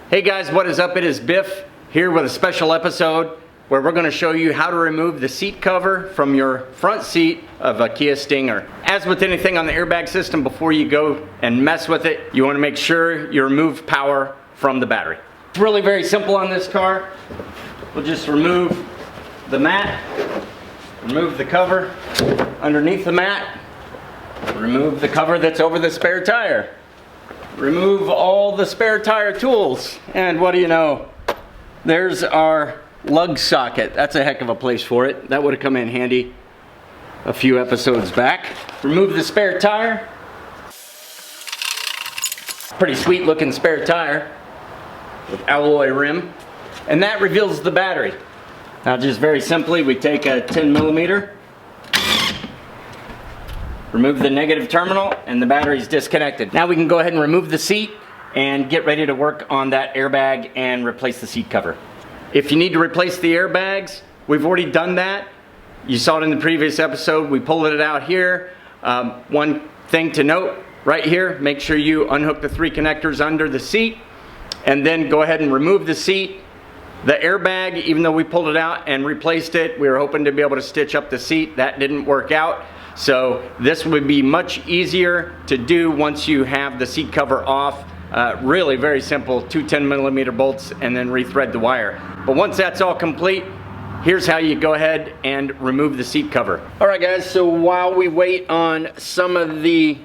Hey guys, what is up? It is Biff here with a special episode where we're going to show you how to remove the seat cover from your front seat of a Kia Stinger. As with anything on the airbag system, before you go and mess with it, you want to make sure you remove power from the battery. It's really very simple on this car. We'll just remove the mat, remove the cover underneath the mat, remove the cover that's over the spare tire. Remove all the spare tire tools, and what do you know? There's our lug socket. That's a heck of a place for it. That would have come in handy a few episodes back. Remove the spare tire. Pretty sweet looking spare tire with alloy rim. And that reveals the battery. Now just very simply, we take a 10 millimeter, remove the negative terminal, and the battery's disconnected. Now we can go ahead and remove the seat and get ready to work on that airbag and replace the seat cover. If you need to replace the airbags, we've already done that. You saw it in the previous episode. We pulled it out here. One thing to note right here, make sure you unhook the 3 connectors under the seat and then go ahead and remove the seat. The airbag, even though we pulled it out and replaced it, we were hoping to be able to stitch up the seat. That didn't work out. So this would be much easier to do once you have the seat cover off. Really very simple, 2 10 millimeter bolts and then rethread the wire. But once that's all complete, here's how you go ahead and remove the seat cover. All right guys, so while we wait on some of the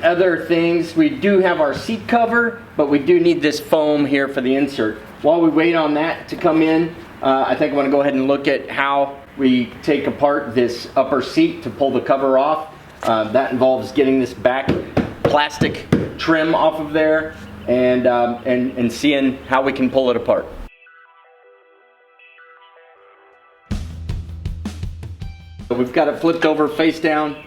other things, we do have our seat cover, but we do need this foam here for the insert. While we wait on that to come in, I think I want to go ahead and look at how we take apart this upper seat to pull the cover off. That involves getting this back plastic trim off of there and seeing how we can pull it apart. So we've got it flipped over face down.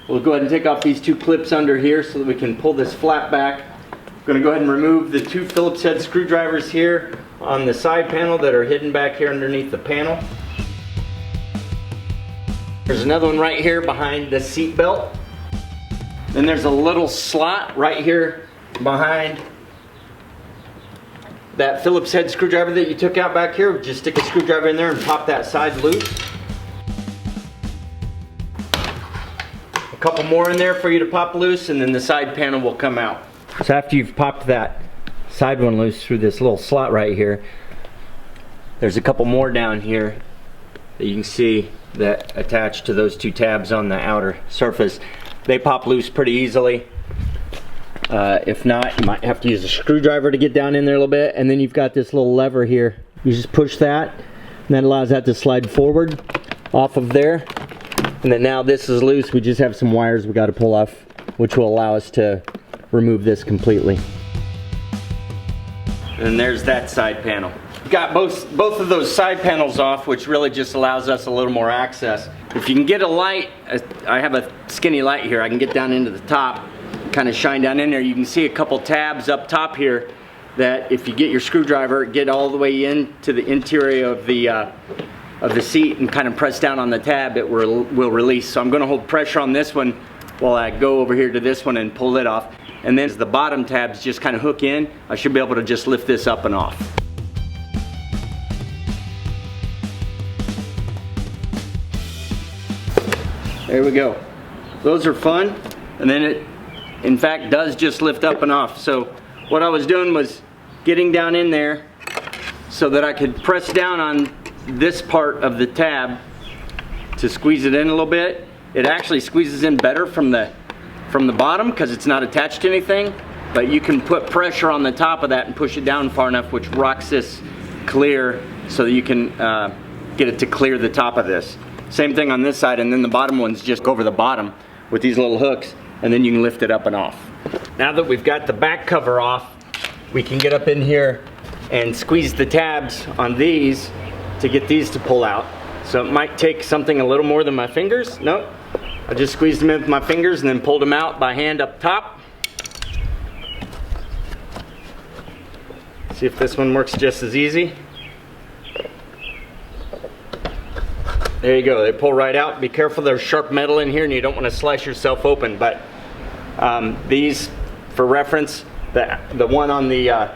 We'll go ahead and take off these 2 clips under here so that we can pull this flat back. I'm going to go ahead and remove the 2 Phillips head screwdrivers here on the side panel that are hidden back here underneath the panel. There's another one right here behind the seat belt. Then there's a little slot right here behind that Phillips head screwdriver that you took out back here. Just stick a screwdriver in there and pop that side loose. A couple more in there for you to pop loose, and then the side panel will come out. So after you've popped that side one loose through this little slot right here, there's a couple more down here that you can see that attach to those 2 tabs on the outer surface. They pop loose pretty easily. If not, you might have to use a screwdriver to get down in there a little bit. And then you've got this little lever here. You just push that, and that allows that to slide forward off of there. And then now this is loose. We just have some wires we got to pull off, which will allow us to remove this completely. And there's that side panel. We've got both of those side panels off, which really just allows us a little more access. If you can get a light, I have a skinny light here, I can get down into the top, kind of shine down in there. You can see a couple tabs up top here that if you get your screwdriver, get all the way into the interior of the seat and kind of press down on the tab, it will release. So I'm going to hold pressure on this one while I go over here to this one and pull it off. And then as the bottom tabs just kind of hook in, I should be able to just lift this up and off. There we go. Those are fun. And then it, in fact, does just lift up and off. So what I was doing was getting down in there so that I could press down on this part of the tab to squeeze it in a little bit. It actually squeezes in better from the bottom because it's not attached to anything, but you can put pressure on the top of that and push it down far enough, which rocks this clear so that you can get it to clear the top of this. Same thing on this side, and then the bottom ones just go over the bottom with these little hooks, and then you can lift it up and off. Now that we've got the back cover off, we can get up in here and squeeze the tabs on these to get these to pull out. So it might take something a little more than my fingers. Nope. I just squeezed them in with my fingers and then pulled them out by hand up top. See if this one works just as easy. There you go, they pull right out. Be careful, there's sharp metal in here and you don't want to slice yourself open, but these, for reference, the one on the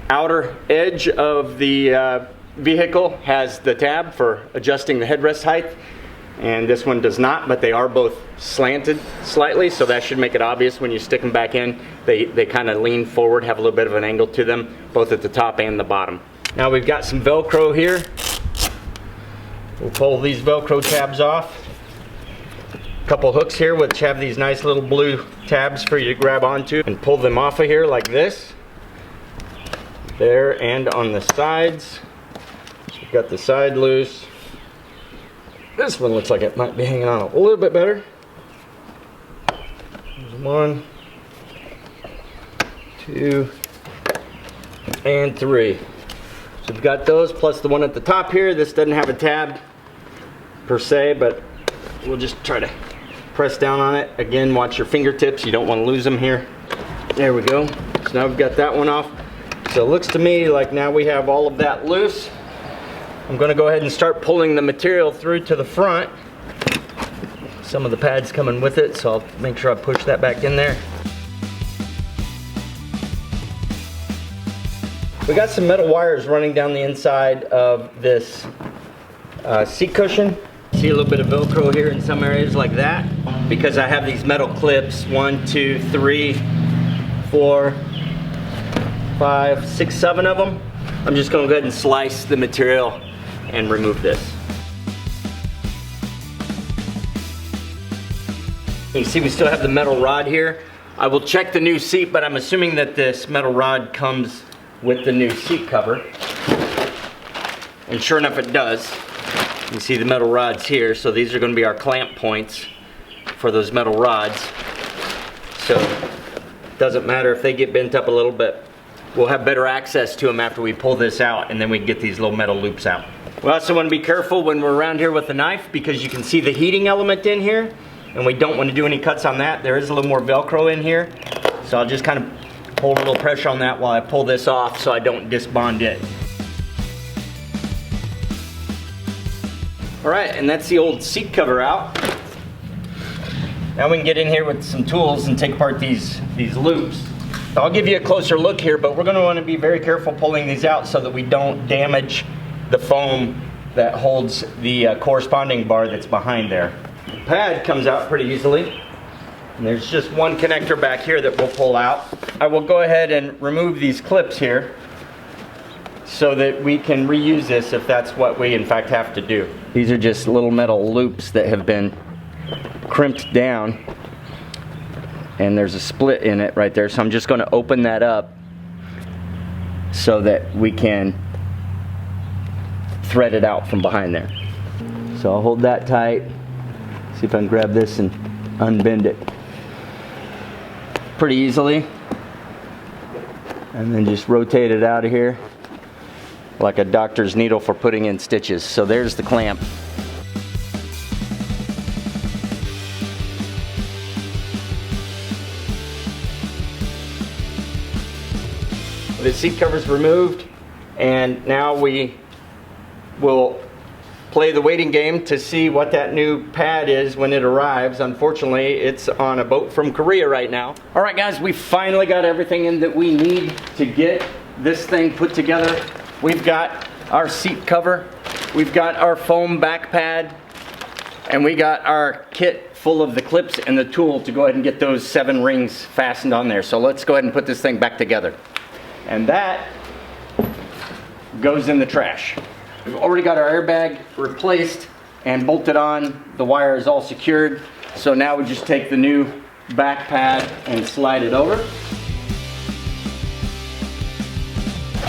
outer edge of the vehicle has the tab for adjusting the headrest height, and this one does not, but they are both slanted slightly, so that should make it obvious when you stick them back in. They kind of lean forward, have a little bit of an angle to them, both at the top and the bottom. Now we've got some Velcro here. We'll pull these Velcro tabs off. A couple hooks here which have these nice little blue tabs for you to grab onto and pull them off of here like this. There, and on the sides. So we've got the side loose. This one looks like it might be hanging on a little bit better. There's 1, 2, and 3. So we've got those plus the one at the top here. This doesn't have a tab per se, but we'll just try to press down on it. Again, watch your fingertips. You don't want to lose them here. There we go. So now we've got that one off. So it looks to me like now we have all of that loose. I'm going to go ahead and start pulling the material through to the front. Some of the pads coming with it, so I'll make sure I push that back in there. We got some metal wires running down the inside of this seat cushion. See a little bit of Velcro here in some areas like that. Because I have these metal clips, 1, 2, 3, 4, 5, 6, 7 of them. I'm just going to go ahead and slice the material and remove this. You can see we still have the metal rod here. I will check the new seat, but I'm assuming that this metal rod comes with the new seat cover. And sure enough it does. You can see the metal rods here, so these are going to be our clamp points for those metal rods. So it doesn't matter if they get bent up a little bit. We'll have better access to them after we pull this out, and then we can get these little metal loops out. We also want to be careful when we're around here with the knife, because you can see the heating element in here, and we don't want to do any cuts on that. There is a little more Velcro in here, so I'll just kind of hold a little pressure on that while I pull this off so I don't disbond it. Alright, and that's the old seat cover out. Now we can get in here with some tools and take apart these loops. So I'll give you a closer look here, but we're going to want to be very careful pulling these out so that we don't damage the foam that holds the corresponding bar that's behind there. The pad comes out pretty easily, and there's just one connector back here that we'll pull out. I will go ahead and remove these clips here so that we can reuse this if that's what we in fact have to do. These are just little metal loops that have been crimped down, and there's a split in it right there, so I'm just going to open that up so that we can thread it out from behind there. So I'll hold that tight, see if I can grab this and unbend it pretty easily, and then just rotate it out of here like a doctor's needle for putting in stitches. So there's the clamp. The seat cover's removed, and now we will play the waiting game to see what that new pad is when it arrives. Unfortunately, it's on a boat from Korea right now. All right, guys, we finally got everything in that we need to get this thing put together. We've got our seat cover, we've got our foam back pad, and we got our kit full of the clips and the tool to go ahead and get those 7 rings fastened on there. So let's go ahead and put this thing back together. And that goes in the trash. We've already got our airbag replaced and bolted on. The wire is all secured. So now we just take the new back pad and slide it over.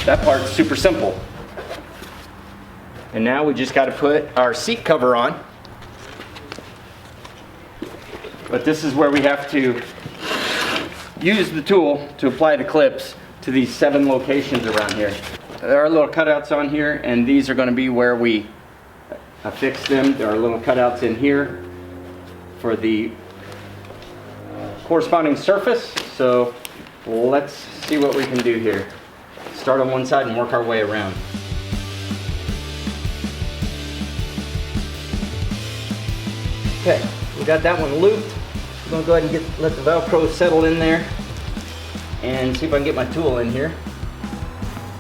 That part's super simple. And now we just got to put our seat cover on. But this is where we have to use the tool to apply the clips to these 7 locations around here. There are little cutouts on here, and these are going to be where we affix them. There are little cutouts in here for the corresponding surface. So let's see what we can do here. Start on one side and work our way around. Okay, we got that one looped. I'm going to go ahead and let the Velcro settle in there and see if I can get my tool in here.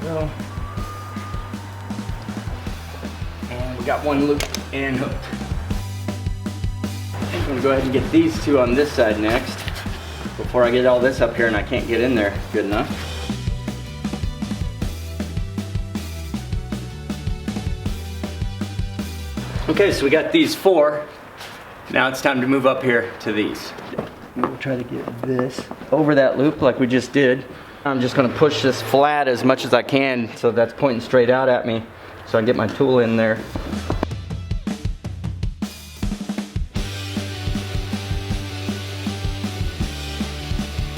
go. And we got one loop and hooked. I'm gonna go ahead and get these two on this side next before I get all this up here and I can't get in there good enough. Okay, so we got these four. Now it's time to move up here to these. We'll try to get this over that loop like we just did. I'm just gonna push this flat as much as I can so that's pointing straight out at me so I can get my tool in there.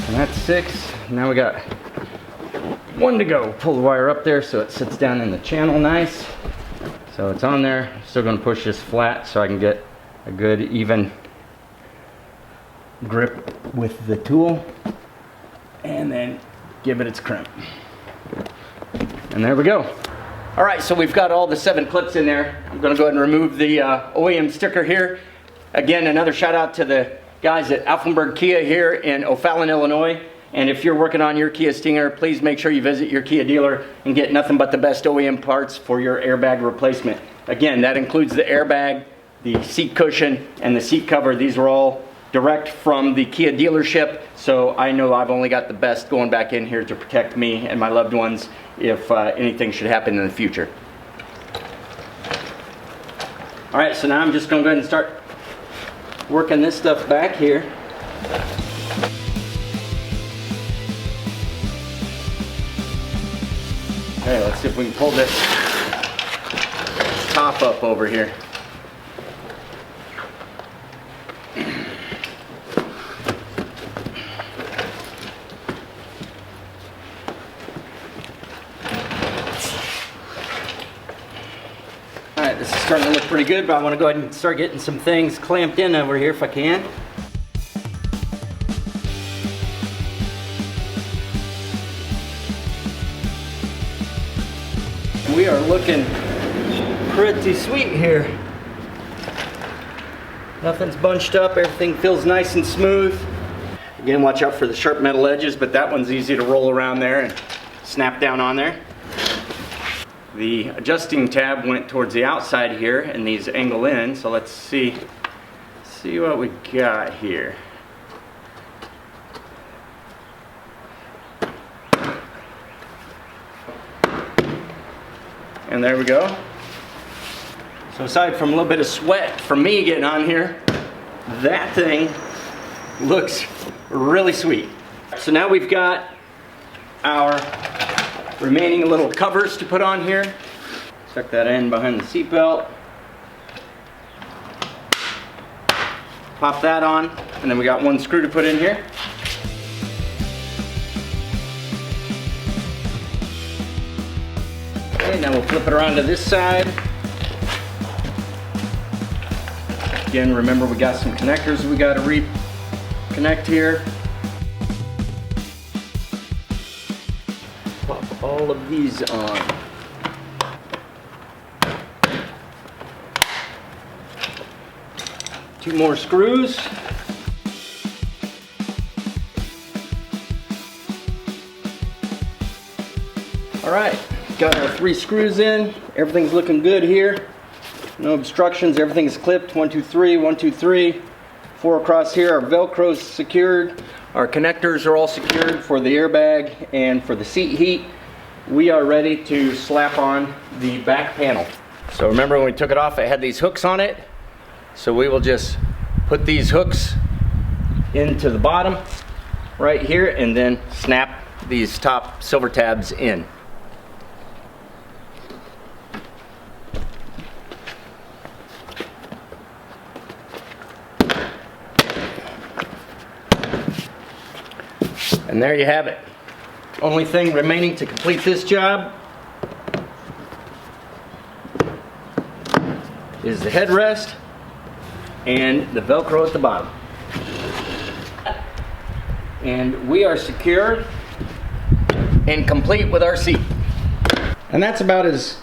And that's 6. Now we got 1 to go. Pull the wire up there so it sits down in the channel nice. So it's on there. Still gonna push this flat so I can get a good even grip with the tool. And then give it its crimp. And there we go. All right, so we've got all the 7 clips in there. I'm gonna go ahead and remove the OEM sticker here. Again, another shout out to the guys at Alfenberg Kia here in O'Fallon, Illinois. And if you're working on your Kia Stinger, please make sure you visit your Kia dealer and get nothing but the best OEM parts for your airbag replacement. Again, that includes the airbag, the seat cushion, and the seat cover. These are all direct from the Kia dealership, so I know I've only got the best going back in here to protect me and my loved ones if anything should happen in the future. All right, so now I'm just gonna go ahead and start working this stuff back here. Okay, let's see if we can pull this top up over here. Alright, this is starting to look pretty good, but I want to go ahead and start getting some things clamped in over here if I can. We are looking pretty sweet here. Nothing's bunched up, everything feels nice and smooth. Again, watch out for the sharp metal edges, but that one's easy to roll around there and snap down on there. The adjusting tab went towards the outside here and these angle in, so let's see what we got here. And there we go. So aside from a little bit of sweat from me getting on here, that thing looks really sweet. So now we've got our remaining little covers to put on here. Tuck that in behind the seat belt. Pop that on, and then we got 1 screw to put in here. Okay, now we'll flip it around to this side. Again, remember we got some connectors we got to reconnect here. Pop all of these on. Two more screws. All right, got our 3 screws in. Everything's looking good here. No obstructions, everything's clipped. 1, 2, 3, 1, 2, 3. 4 across here. Our Velcro's secured. Our connectors are all secured for the airbag and for the seat heat. We are ready to slap on the back panel. So remember when we took it off, it had these hooks on it. So we will just put these hooks into the bottom right here and then snap these top silver tabs in. And there you have it. Only thing remaining to complete this job is the headrest and the Velcro at the bottom. And we are secured and complete with our seat. And that's about as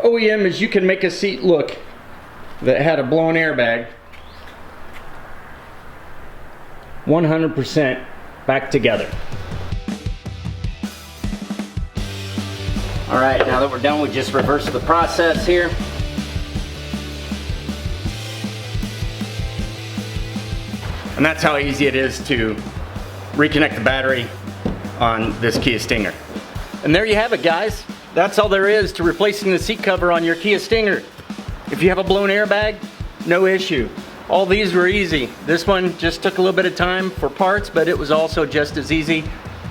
OEM as you can make a seat look that had a blown airbag. 100% back together. All right, now that we're done, we just reverse the process here. And that's how easy it is to reconnect the battery on this Kia Stinger. And there you have it, guys. That's all there is to replacing the seat cover on your Kia Stinger. If you have a blown airbag, no issue. All these were easy. This one just took a little bit of time for parts, but it was also just as easy.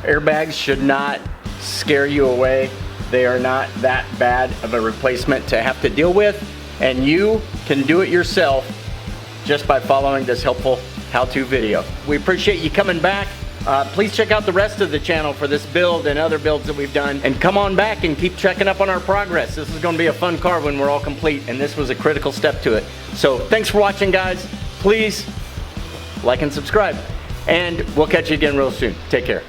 Airbags should not scare you away. They are not that bad of a replacement to have to deal with, and you can do it yourself just by following this helpful how-to video. We appreciate you coming back. Please check out the rest of the channel for this build and other builds that we've done, and come on back and keep checking up on our progress. This is going to be a fun car when we're all complete, and this was a critical step to it. So thanks for watching, guys. Please like and subscribe, and we'll catch you again real soon. Take care.